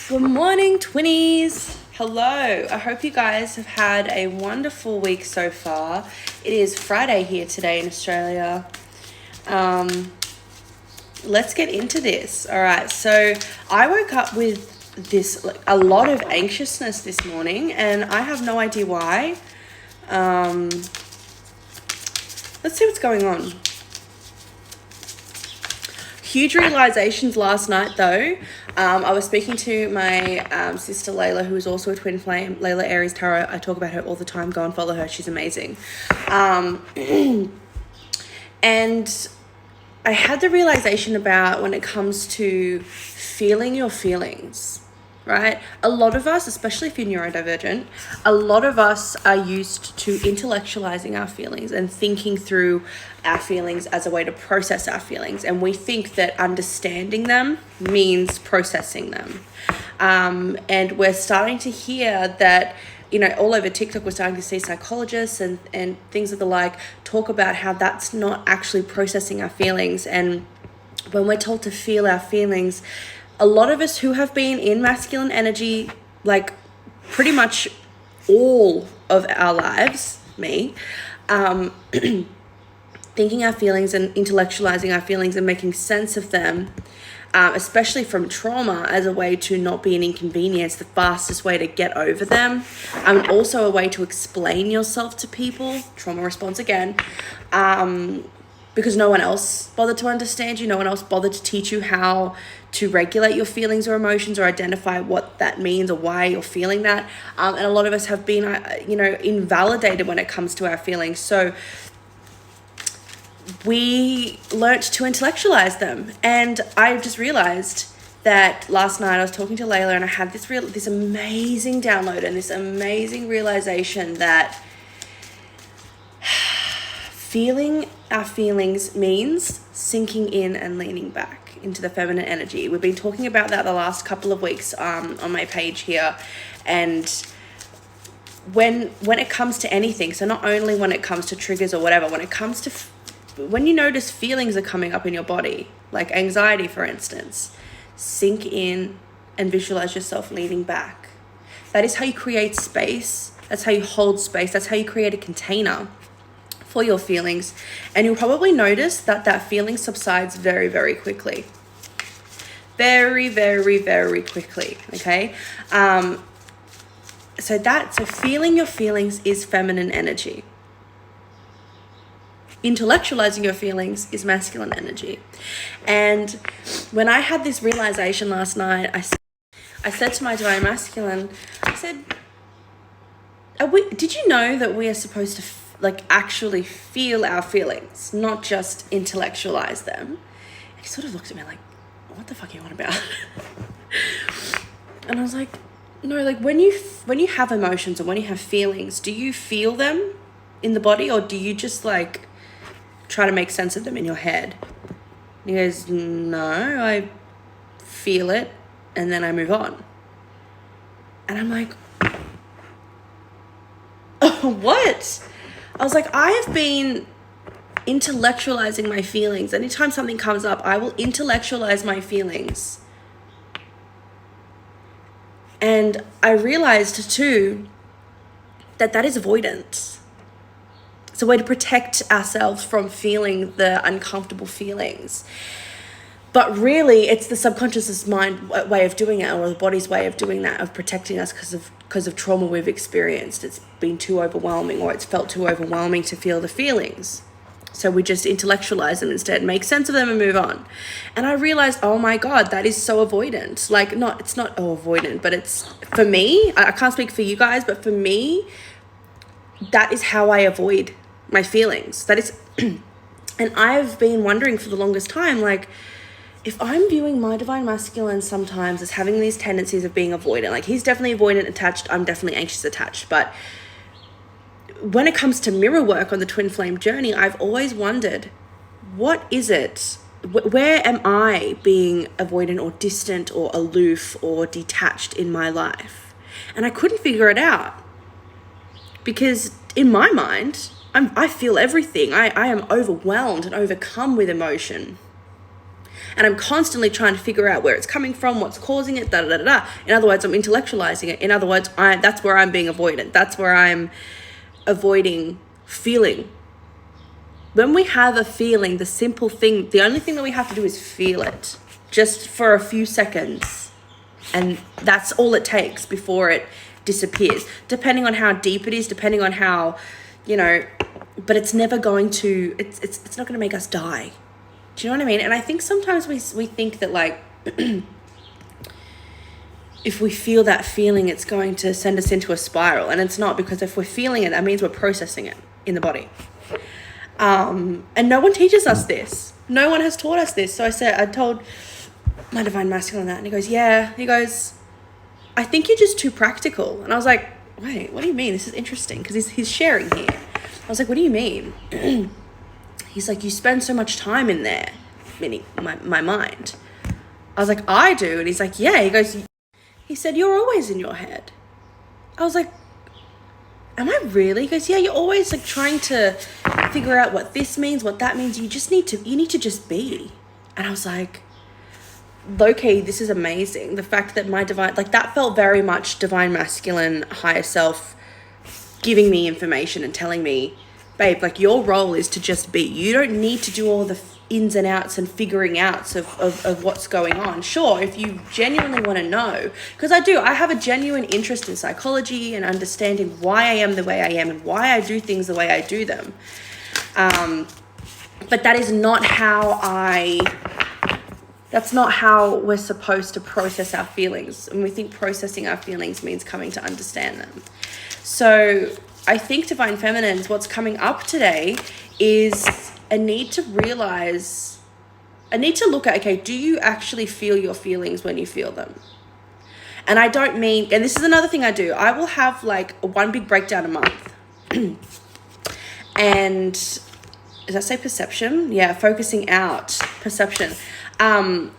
Good morning, twinnies. Hello. I hope you guys have had a wonderful week so far. It is Friday here today in Australia. Let's get into this. All right. So I woke up with a lot of anxiousness this morning, and I have no idea why. Let's see what's going on. Huge realizations last night, though. I was speaking to my sister Layla, who is also a twin flame, Layla Aries Tarot. I talk about her all the time. Go and follow her. She's amazing. And I had the realization about when it comes to feeling your feelings, right? A lot of us, especially if you're neurodivergent, a lot of us are used to intellectualizing our feelings and thinking through our feelings as a way to process our feelings. And we think that understanding them means processing them. And we're starting to hear that, you know, all over TikTok, we're starting to see psychologists and things of the like talk about how that's not actually processing our feelings. And when we're told to feel our feelings, a lot of us who have been in masculine energy, like pretty much all of our lives, thinking our feelings and intellectualizing our feelings and making sense of them, especially from trauma, as a way to not be an inconvenience, the fastest way to get over them, and also a way to explain yourself to people, trauma response again, because no one else bothered to understand you, no one else bothered to teach you how to regulate your feelings or emotions or identify what that means or why you're feeling that. And a lot of us have been, invalidated when it comes to our feelings. So we learnt to intellectualize them. And I just realized that last night I was talking to Layla and I had this amazing download and this amazing realization that feeling our feelings means sinking in and leaning back into the feminine energy. We've been talking about that the last couple of weeks on my page here. And when it comes to anything, so not only when it comes to triggers or whatever, when it comes to when you notice feelings are coming up in your body, like anxiety, for instance, sink in and visualize yourself leaning back. That is how you create space. That's how you hold space. That's how you create a container for your feelings. And you'll probably notice that feeling subsides very, very quickly. Very, very, very quickly. Okay. So feeling your feelings is feminine energy. Intellectualizing your feelings is masculine energy. And when I had this realization last night, I said to my divine masculine, I said, did you know that we are supposed to actually feel our feelings, not just intellectualize them? And he sort of looked at me like, what the fuck are you on about? And I was like, no, like when you have emotions or when you have feelings, do you feel them in the body, or do you just try to make sense of them in your head? And he goes, no, I feel it and then I move on. And I'm like, oh, what? I was like, I have been intellectualizing my feelings. Anytime something comes up, I will intellectualize my feelings. And I realized too that is avoidance. It's a way to protect ourselves from feeling the uncomfortable feelings. But really, it's the subconscious mind way of doing it, or the body's way of doing that, of protecting us because of trauma we've experienced. It's been too overwhelming, or it's felt too overwhelming to feel the feelings. So we just intellectualize them instead, make sense of them and move on. And I realized, oh my God, that is so avoidant. It's not avoidant, but it's, for me, I can't speak for you guys, but for me, that is how I avoid my feelings. That is, and I've been wondering for the longest time, if I'm viewing my divine masculine sometimes as having these tendencies of being avoidant, he's definitely avoidant attached, I'm definitely anxious attached. But when it comes to mirror work on the twin flame journey, I've always wondered, what is it? Where am I being avoidant or distant or aloof or detached in my life? And I couldn't figure it out, because in my mind, I feel everything. I am overwhelmed and overcome with emotion. And I'm constantly trying to figure out where it's coming from, what's causing it, da da da da. In other words, I'm intellectualizing it. In other words, that's where I'm being avoidant. That's where I'm avoiding feeling. When we have a feeling, the simple thing, the only thing that we have to do is feel it, just for a few seconds. And that's all it takes before it disappears, depending on how deep it is, depending on how, but it's never going to, it's not going to make us die. Do you know what I mean? And I think sometimes we think that, like, if we feel that feeling, it's going to send us into a spiral. And it's not, because if we're feeling it, that means we're processing it in the body. And no one teaches us this. No one has taught us this. So I told my divine masculine that, and he goes, I think you're just too practical. And I was like, wait, what do you mean? This is interesting, because he's sharing here. I was like, what do you mean? He's like, you spend so much time in there, meaning my mind. I was like, I do. And he's like, yeah. He said, you're always in your head. I was like, am I really? He goes, yeah, you're always like trying to figure out what this means, what that means. You need to just be. And I was like, low-key, this is amazing. The fact that my divine, like, that felt very much divine masculine higher self giving me information and telling me, babe, like, your role is to just be. You don't need to do all the ins and outs and figuring outs of what's going on. Sure, if you genuinely want to know, because I have a genuine interest in psychology and understanding why I am the way I am and why I do things the way I do them. But that is not that's not how we're supposed to process our feelings. And we think processing our feelings means coming to understand them. So I think Divine Feminines, what's coming up today is a need to realize, a need to look at, okay, do you actually feel your feelings when you feel them? And I don't mean, and this is another thing I do, I will have like one big breakdown a month. And does that say perception? Yeah, focusing out, perception. And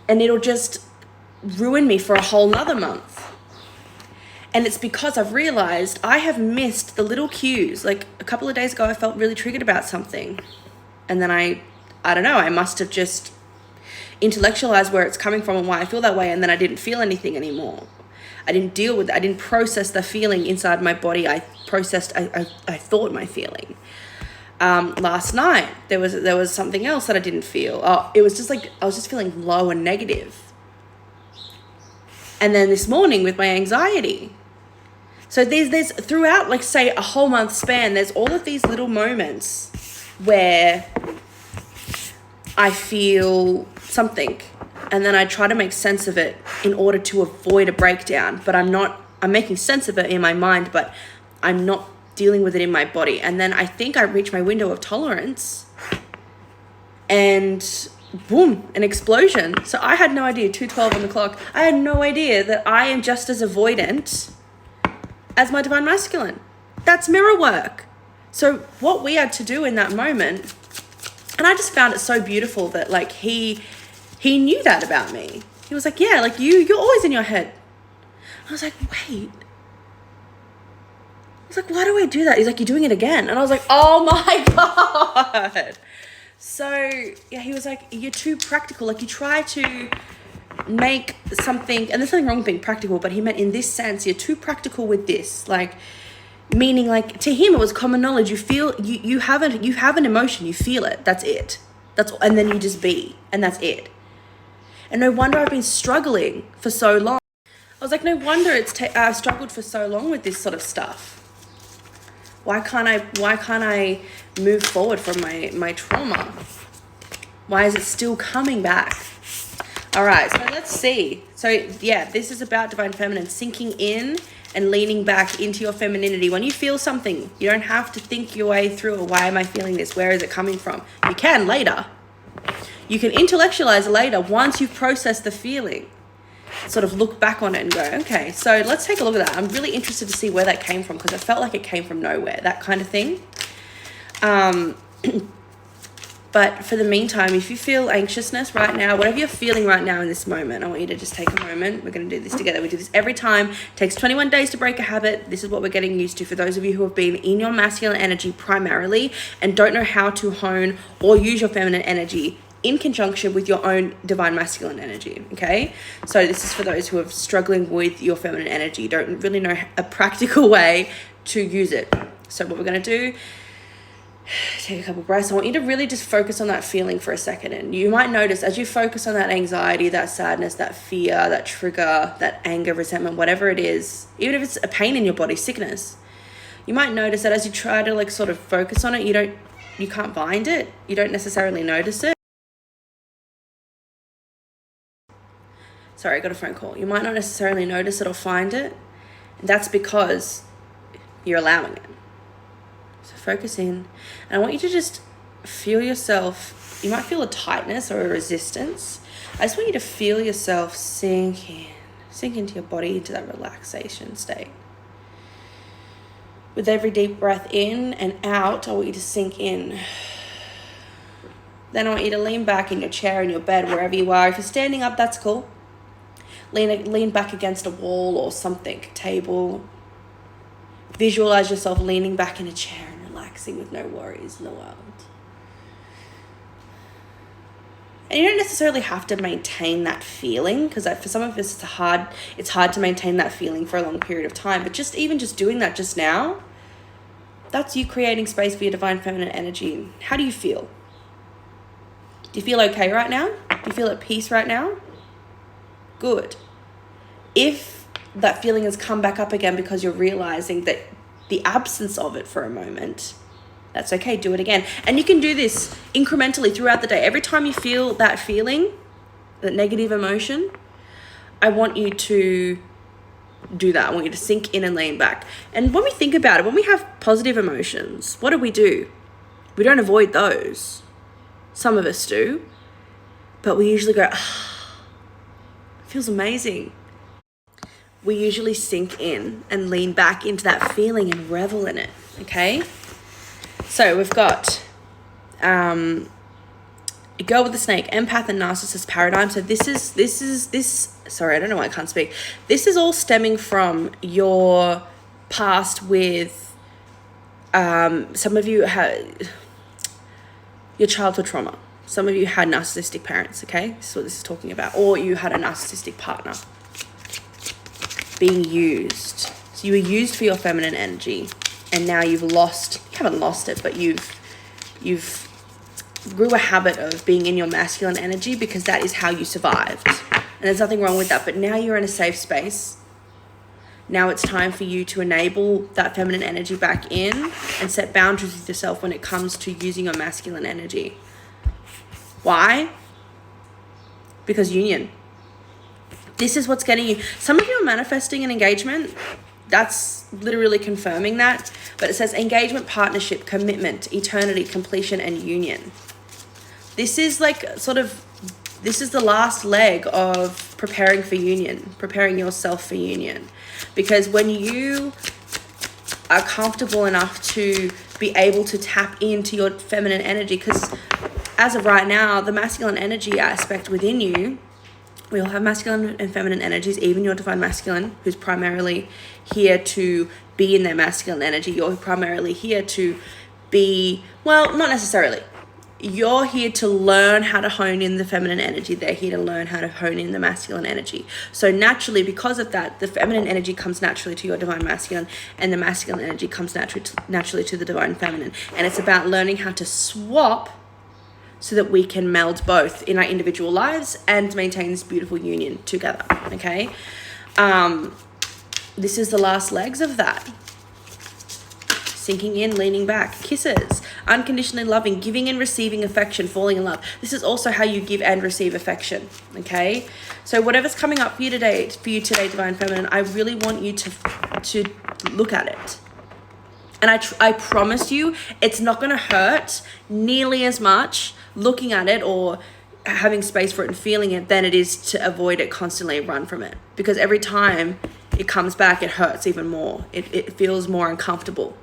it'll just ruin me for a whole nother month. And it's because I've realized I have missed the little cues. Like a couple of days ago, I felt really triggered about something. And then I don't know, I must have just intellectualized where it's coming from and why I feel that way. And then I didn't feel anything anymore. I didn't deal with it. I didn't process the feeling inside my body. I thought my feeling. Last night, there was something else that I didn't feel. It was just like, I was just feeling low and negative. And then this morning with my anxiety. So there's throughout, like, say, a whole month span, there's all of these little moments where I feel something and then I try to make sense of it in order to avoid a breakdown. But I'm making sense of it in my mind, but I'm not dealing with it in my body. And then I think I reach my window of tolerance and boom, an explosion. So I had no idea, 2:12 on the clock, I had no idea that I am just as avoidant as my divine masculine. That's mirror work. So what we had to do in that moment, and I just found it so beautiful that, like, he knew that about me. He was like, yeah, like, you're always in your head. I was like, wait. I was like, why do I do that? He's like, you're doing it again. And I was like, oh my God. So yeah, he was like, you're too practical. Like, you try to make something, and there's nothing wrong with being practical, but he meant in this sense, you're too practical with this. Like, meaning, like, to him, it was common knowledge. You feel, you have an emotion, you feel it. That's it. And then you just be, and that's it. And no wonder I've been struggling for so long. I was like, no wonder I've struggled for so long with this sort of stuff. Why can't I move forward from my trauma? Why is it still coming back? All right, so let's see. So yeah, this is about Divine Feminine, sinking in and leaning back into your femininity. When you feel something, you don't have to think your way through, why am I feeling this? Where is it coming from? You can later. You can intellectualize it later once you've processed the feeling. Sort of look back on it and go, okay, so let's take a look at that. I'm really interested to see where that came from, because it felt like it came from nowhere, that kind of thing. But for the meantime, if you feel anxiousness right now, whatever you're feeling right now in this moment, I want you to just take a moment. We're going to do this together. We do this every time. It takes 21 days to break a habit. This is what we're getting used to. For those of you who have been in your masculine energy primarily and don't know how to hone or use your feminine energy in conjunction with your own divine masculine energy, okay? So this is for those who are struggling with your feminine energy. You don't really know a practical way to use it. So what we're going to do, take a couple breaths. I want you to really just focus on that feeling for a second. And you might notice as you focus on that anxiety, that sadness, that fear, that trigger, that anger, resentment, whatever it is, even if it's a pain in your body, sickness, you might notice that as you try to like sort of focus on it, you can't find it. You don't necessarily notice it. Sorry, I got a phone call. You might not necessarily notice it or find it. And that's because you're allowing it. So focus in. And I want you to just feel yourself. You might feel a tightness or a resistance. I just want you to feel yourself sink into your body, into that relaxation state. With every deep breath in and out, I want you to sink in. Then I want you to lean back in your chair, in your bed, wherever you are. If you're standing up, that's cool. Lean back against a wall or something, table. Visualize yourself leaning back in a chair and relaxing with no worries in the world. And you don't necessarily have to maintain that feeling, because for some of us it's hard to maintain that feeling for a long period of time. But just doing that just now, that's you creating space for your divine feminine energy. How do you feel? Do you feel okay right now? Do you feel at peace right now? Good. If that feeling has come back up again because you're realizing that the absence of it for a moment, that's okay. Do it again. And you can do this incrementally throughout the day. Every time you feel that feeling, that negative emotion, I want you to do that. I want you to sink in and lean back. And when we think about it, when we have positive emotions, what do? We don't avoid those. Some of us do. But we usually go, feels amazing. We usually sink in and lean back into that feeling and revel in it, okay? So we've got Girl with the Snake, Empath and Narcissist Paradigm. So sorry, I don't know why I can't speak. This is all stemming from your past with, some of you had your childhood trauma. Some of you had narcissistic parents, okay? This is what this is talking about. Or you had a narcissistic partner being used. So you were used for your feminine energy, and now you haven't lost it, but you've grew a habit of being in your masculine energy because that is how you survived. And there's nothing wrong with that, but now you're in a safe space. Now it's time for you to enable that feminine energy back in and set boundaries with yourself when it comes to using your masculine energy. Why? Because union. This is what's getting you. Some of you are manifesting an engagement. That's literally confirming that. But it says engagement, partnership, commitment, eternity, completion, and union. This is this is the last leg of preparing for union, preparing yourself for union. Because when you are comfortable enough to be able to tap into your feminine energy, because as of right now, the masculine energy aspect within you, we all have masculine and feminine energies, even your divine masculine, who's primarily here to be in their masculine energy. You're primarily here to be, well, not necessarily. You're here to learn how to hone in the feminine energy. They're here to learn how to hone in the masculine energy. So naturally, because of that, the feminine energy comes naturally to your divine masculine, and the masculine energy comes naturally to the divine feminine. And it's about learning how to swap so that we can meld both in our individual lives and maintain this beautiful union together, okay? This is the last legs of that. Sinking in, leaning back, kisses, unconditionally loving, giving and receiving affection, falling in love. This is also how you give and receive affection, okay? So whatever's coming up for you today, Divine Feminine, I really want you to look at it. And I promise you, it's not going to hurt nearly as much looking at it or having space for it and feeling it than it is to avoid it constantly and run from it. Because every time it comes back, it hurts even more. It feels more uncomfortable.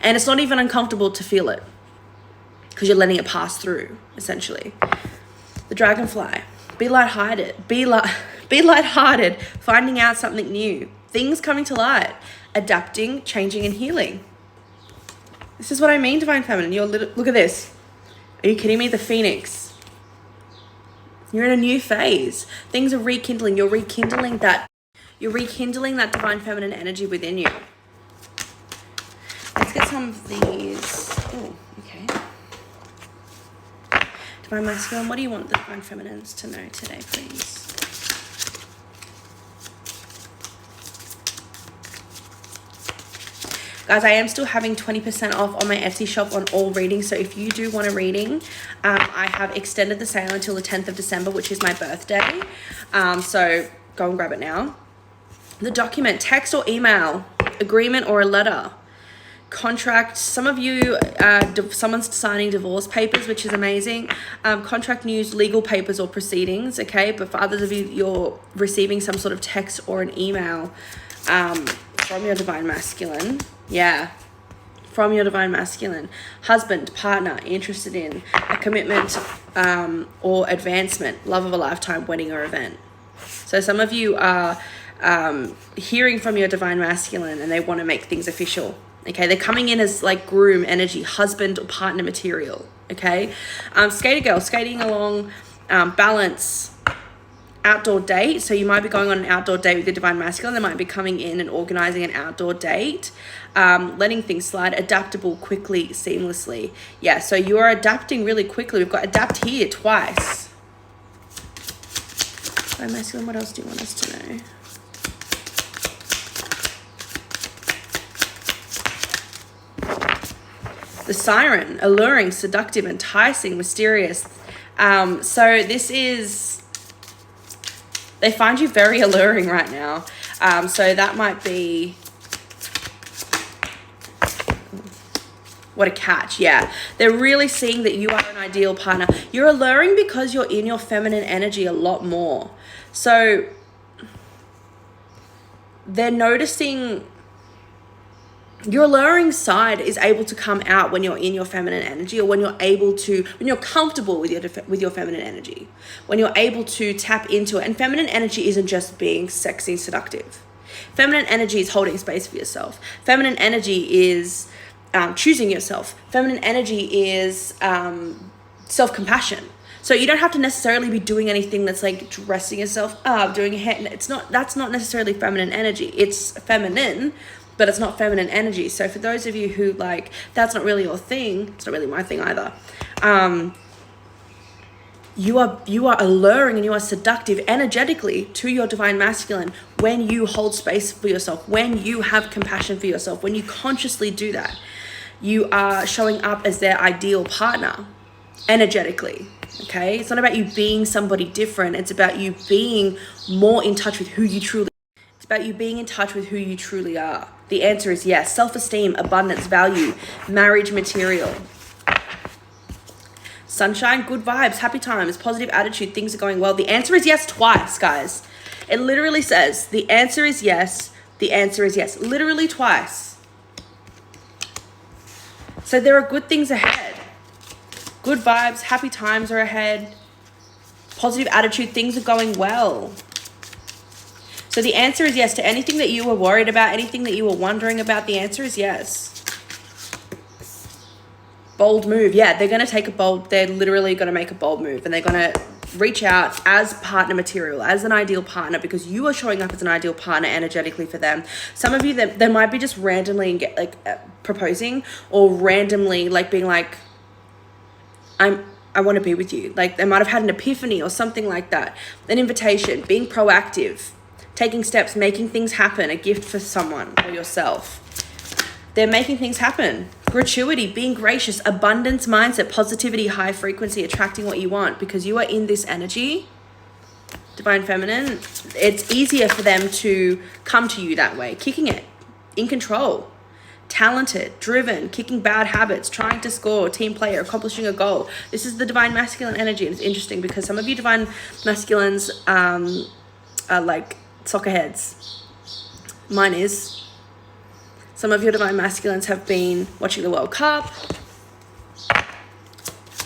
And it's not even uncomfortable to feel it because you're letting it pass through, essentially. The dragonfly. Be lighthearted. Be lighthearted. Finding out something new. Things coming to light. Adapting, changing, and healing. This is what I mean, Divine Feminine. Look at this. Are you kidding me? The phoenix. You're in a new phase. Things are rekindling. You're rekindling that divine feminine energy within you. Let's get some of these. Oh, okay. Divine masculine, what do you want the divine feminines to know today, please? Guys, I am still having 20% off on my Etsy shop on all readings. So if you do want a reading, I have extended the sale until the 10th of December, which is my birthday. So go and grab it now. The document, text or email, agreement or a letter, contract. Some of you, someone's signing divorce papers, which is amazing. Contract news, legal papers or proceedings, okay? But for others of you, you're receiving some sort of text or an email from your divine masculine. Yeah, from your divine masculine. Husband, partner, interested in a commitment or advancement, love of a lifetime, wedding or event. So some of you are hearing from your divine masculine and they want to make things official. Okay, they're coming in as like groom energy, husband or partner material. Okay, skater girl, skating along, balance, outdoor date. So you might be going on an outdoor date with your divine masculine. They might be coming in and organizing an outdoor date, letting things slide, adaptable, quickly, seamlessly. Yeah, so you are adapting really quickly. We've got adapt here twice. Divine masculine, what else do you want us to know? The siren, alluring, seductive, enticing, mysterious. So this is, they find you very alluring right now. So that might be, what a catch. Yeah, they're really seeing that you are an ideal partner. You're alluring because you're in your feminine energy a lot more. So they're noticing your alluring side is able to come out when you're in your feminine energy, or when you're comfortable with your feminine energy, when you're able to tap into it. And feminine energy isn't just being sexy and seductive. Feminine energy is holding space for yourself. Feminine energy is choosing yourself. Feminine energy is self-compassion. So you don't have to necessarily be doing anything that's like dressing yourself up, doing hair. That's not necessarily feminine energy. It's feminine, but it's not feminine energy. So for those of you who like, that's not really your thing, it's not really my thing either. You are alluring and you are seductive energetically to your divine masculine when you hold space for yourself, when you have compassion for yourself, when you consciously do that. You are showing up as their ideal partner energetically. Okay, it's not about you being somebody different. It's about you being more in touch with who you truly are. It's about you being in touch with who you truly are. The answer is yes. Self-esteem, abundance, value, marriage material. Sunshine, good vibes, happy times, positive attitude, things are going well. The answer is yes twice, guys. It literally says the answer is yes. The answer is yes. Literally twice. So there are good things ahead. Good vibes, happy times are ahead. Positive attitude, things are going well. So the answer is yes to anything that you were worried about, anything that you were wondering about. The answer is yes. Bold move. Yeah, they're literally going to make a bold move, and they're going to reach out as partner material, as an ideal partner, because you are showing up as an ideal partner energetically for them. Some of you, they might be just randomly proposing, or randomly like being like, I want to be with you. Like they might have had an epiphany or something like that. An invitation, being proactive, taking steps, making things happen, a gift for someone or yourself. They're making things happen. Gratuity, being gracious, abundance mindset, positivity, high frequency, attracting what you want, because you are in this energy, divine feminine. It's easier for them to come to you that way, kicking it, in control, talented, driven, kicking bad habits, trying to score, team player, accomplishing a goal. This is the divine masculine energy. And it's interesting because some of you divine masculines are like soccer heads. Mine is. Some of your divine masculines have been watching the World Cup.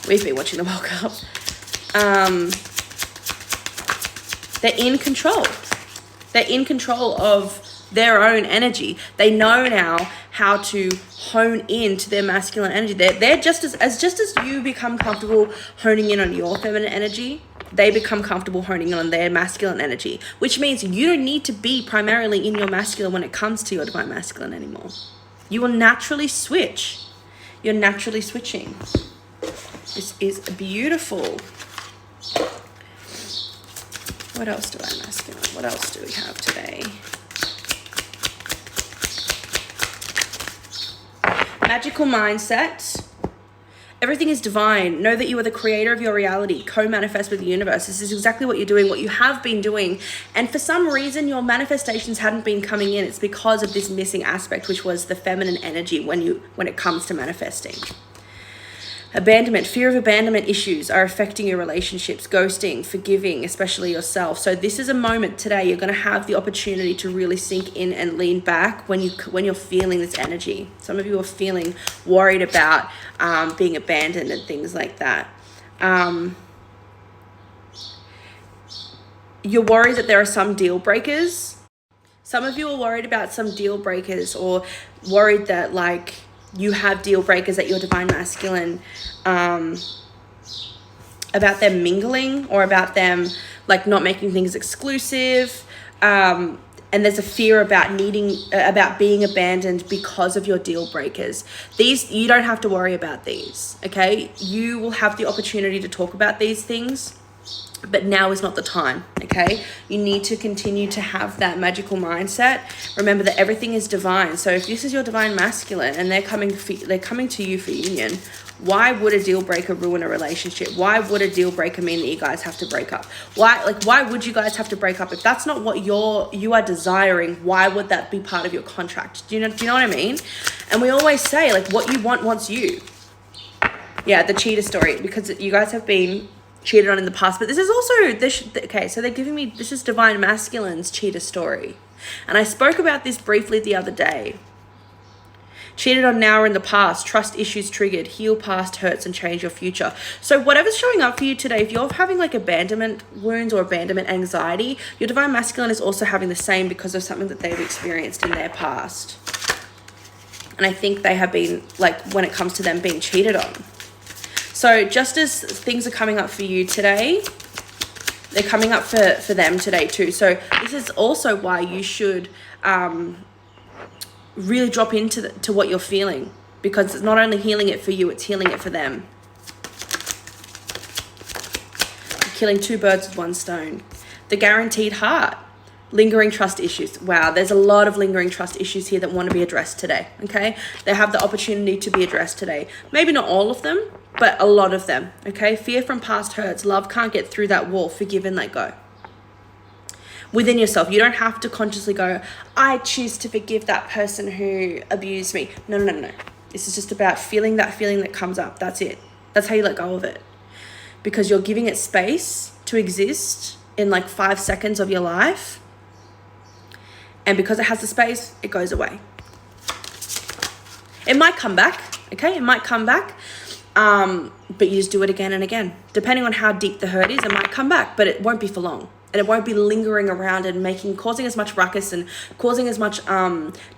We've been watching the World Cup. They're in control. They're in control of their own energy. They know now how to hone into their masculine energy. They're just as you become comfortable honing in on your feminine energy, they become comfortable honing in on their masculine energy, which means you don't need to be primarily in your masculine when it comes to your divine masculine anymore. You will naturally switch. You're naturally switching. This is beautiful. What else do I masculine? What else do we have today? Magical mindset. Everything is divine. Know that you are the creator of your reality. Co-manifest with the universe. This is exactly what you're doing, what you have been doing. And for some reason, your manifestations hadn't been coming in. It's because of this missing aspect, which was the feminine energy when it comes to manifesting. Abandonment, fear of abandonment issues are affecting your relationships, ghosting, forgiving, especially yourself. So this is a moment today you're going to have the opportunity to really sink in and lean back when you're feeling this energy. Some of you are feeling worried about being abandoned and things like that. You're worried that there are some deal breakers. Some of you are worried about some deal breakers, or worried that like you have deal breakers at your divine masculine, about them mingling, or about them like not making things exclusive. And there's a fear about being abandoned because of your deal breakers. These, you don't have to worry about these, okay? You will have the opportunity to talk about these things, but now is not the time, okay? You need to continue to have that magical mindset. Remember that everything is divine. So if this is your divine masculine and they're coming to you for union, why would a deal breaker ruin a relationship? Why would a deal breaker mean that you guys have to break up? Why would you guys have to break up? If that's not what you are desiring, why would that be part of your contract? Do you know what I mean? And we always say, like, what you want wants you. Yeah, the cheater story, because you guys have been cheated on in the past, but this is also okay, so they're giving me, this is divine masculine's cheater story, and I spoke about this briefly the other day. Cheated on now or in the past, trust issues triggered, heal past hurts and change your future. So whatever's showing up for you today, if you're having like abandonment wounds or abandonment anxiety, your divine masculine is also having the same because of something that they've experienced in their past. And I think they have been, like, when it comes to them being cheated on. So just as things are coming up for you today, they're coming up for them today too. So this is also why you should really drop into what you're feeling, because it's not only healing it for you, it's healing it for them. You're killing two birds with one stone. The guaranteed heart. Lingering trust issues. Wow, there's a lot of lingering trust issues here that want to be addressed today, okay? They have the opportunity to be addressed today. Maybe not all of them, but a lot of them, okay? Fear from past hurts. Love can't get through that wall. Forgive and let go. Within yourself, you don't have to consciously go, I choose to forgive that person who abused me. No. This is just about feeling that feeling that comes up. That's it. That's how you let go of it. Because you're giving it space to exist in like 5 seconds of your life. And because it has the space, it goes away. It might come back, okay? It might come back, but you just do it again and again. Depending on how deep the hurt is, it might come back, but it won't be for long. And it won't be lingering around and causing as much ruckus and causing as much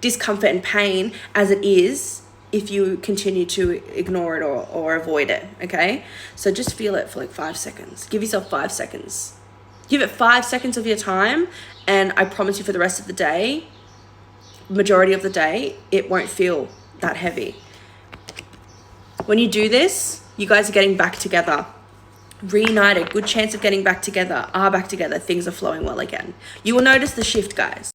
discomfort and pain as it is if you continue to ignore it or avoid it, okay? So just feel it for like 5 seconds. Give yourself 5 seconds. Give it 5 seconds of your time, and I promise you for the rest of the day, majority of the day, it won't feel that heavy. When you do this, you guys are getting back together. Reunited, good chance of getting back together, are back together, things are flowing well again. You will notice the shift, guys.